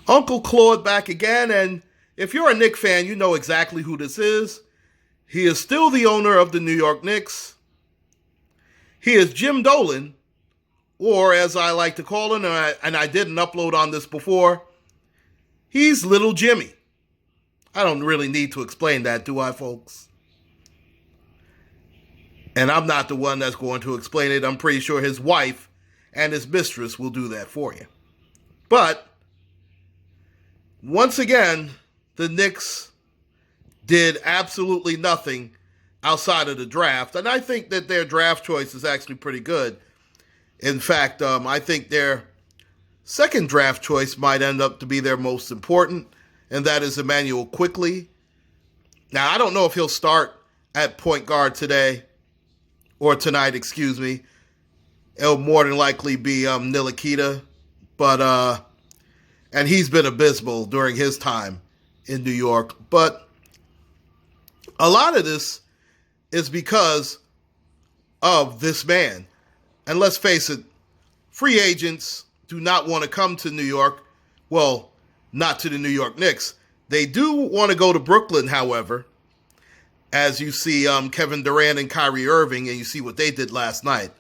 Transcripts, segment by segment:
Uncle Claude back again, and if you're a Knicks fan, you know exactly who this is. He is still the owner of the New York Knicks. He is Jim Dolan, or as I like to call him, and I didn't upload on this before, he's Little Jimmy. I don't really need to explain that, do I, folks? And I'm not the one that's going to explain it. I'm pretty sure his wife and his mistress will do that for you. But once again, the Knicks did absolutely nothing outside of the draft. And I think that their draft choice is actually pretty good. In fact, I think their second draft choice might end up to be their most important, and that is Emmanuel Quickley. Now, I don't know if he'll start at point guard tonight, excuse me. It'll more than likely be Nilikita, but and he's been abysmal during his time in New York. But a lot of this is because of this man. And let's face it, free agents do not want to come to New York. Well, not to the New York Knicks. They do want to go to Brooklyn, however, as you see Kevin Durant and Kyrie Irving, and you see what they did last night.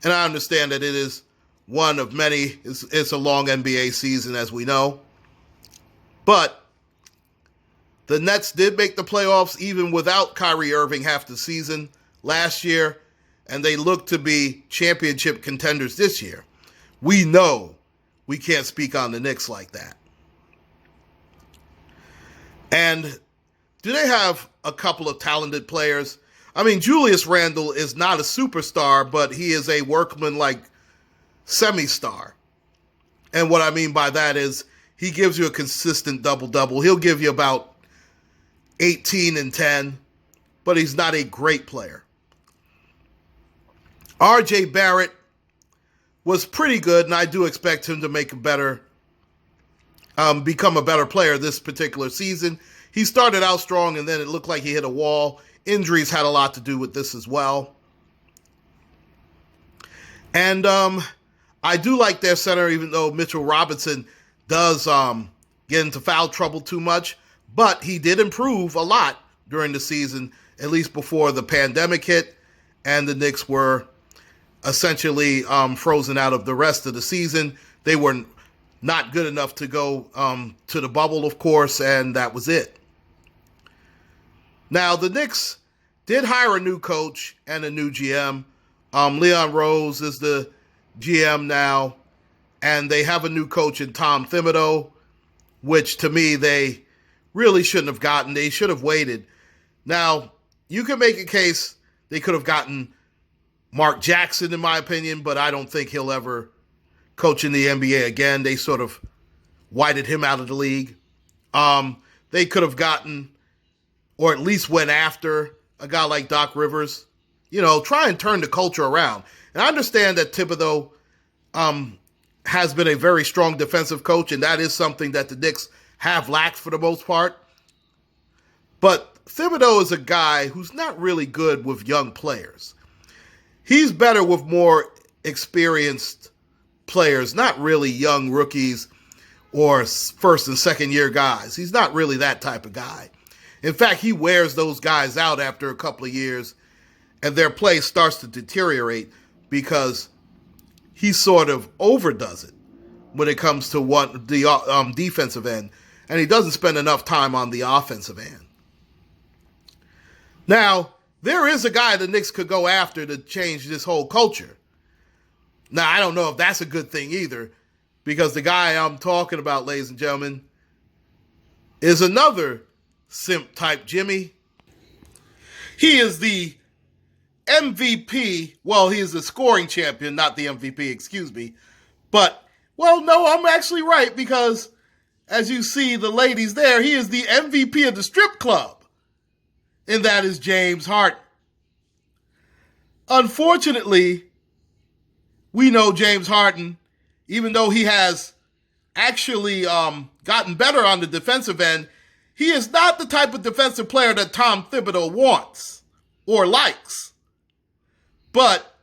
And I understand that it is one of many. It's a long NBA season, as we know. But the Nets did make the playoffs even without Kyrie Irving half the season last year, and they look to be championship contenders this year. We know we can't speak on the Knicks like that. And do they have a couple of talented players? I mean, Julius Randle is not a superstar, but he is a workman-like semi-star. And what I mean by that is he gives you a consistent double-double. He'll give you about 18 and 10, but he's not a great player. R.J. Barrett was pretty good, and I do expect him to make become a better player this particular season. He started out strong, and then it looked like he hit a wall. Injuries had a lot to do with this as well. And I do like their center, even though Mitchell Robinson does get into foul trouble too much. But he did improve a lot during the season, at least before the pandemic hit, and the Knicks were essentially frozen out of the rest of the season. They were not good enough to go to the bubble, of course, and that was it. Now, the Knicks did hire a new coach and a new GM. Leon Rose is the GM now, and they have a new coach in Tom Thibodeau, which to me they really shouldn't have gotten. They should have waited. Now, you can make a case they could have gotten Mark Jackson, in my opinion, but I don't think he'll ever coach in the NBA again. They sort of whited him out of the league. They could have gotten, or at least went after, a guy like Doc Rivers. You know, try and turn the culture around. And I understand that Thibodeau has been a very strong defensive coach, and that is something that the Knicks have lacked for the most part. But Thibodeau is a guy who's not really good with young players. He's better with more experienced players, not really young rookies or first and second year guys. He's not really that type of guy. In fact, he wears those guys out after a couple of years, and their play starts to deteriorate because he sort of overdoes it when it comes to the defensive end, and he doesn't spend enough time on the offensive end. Now, there is a guy the Knicks could go after to change this whole culture. Now, I don't know if that's a good thing either, because the guy I'm talking about, ladies and gentlemen, is another simp-type Jimmy. He is the MVP. Well, he is the scoring champion, not the MVP, excuse me. But, well, no, I'm actually right, because as you see the ladies there, he is the MVP of the strip club. And that is James Harden. Unfortunately, we know James Harden, even though he has actually gotten better on the defensive end, he is not the type of defensive player that Tom Thibodeau wants or likes. But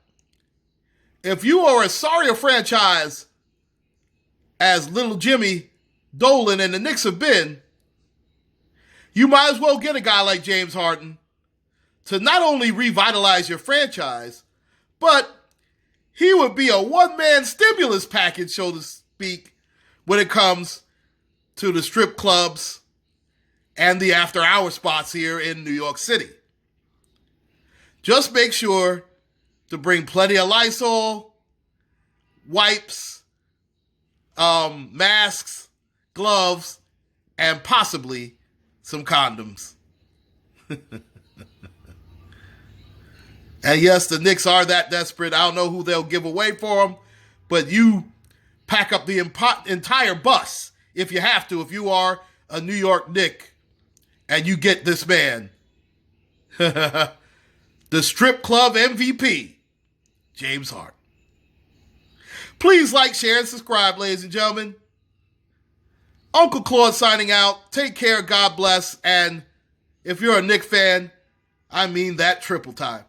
if you are as sorry a franchise as Little Jimmy Dolan and the Knicks have been, you might as well get a guy like James Harden to not only revitalize your franchise, but he would be a one-man stimulus package, so to speak, when it comes to the strip clubs and the after-hour spots here in New York City. Just make sure to bring plenty of Lysol, wipes, masks, gloves, and possibly some condoms. And yes, the Knicks are that desperate. I don't know who they'll give away for them, but you pack up the entire bus if you have to, if you are a New York Knick, and you get this man, the strip club MVP, James Harden. Please like, share, and subscribe, ladies and gentlemen. UncleClaude signing out. Take care, God bless, and if you're a Knicks fan, I mean that triple time.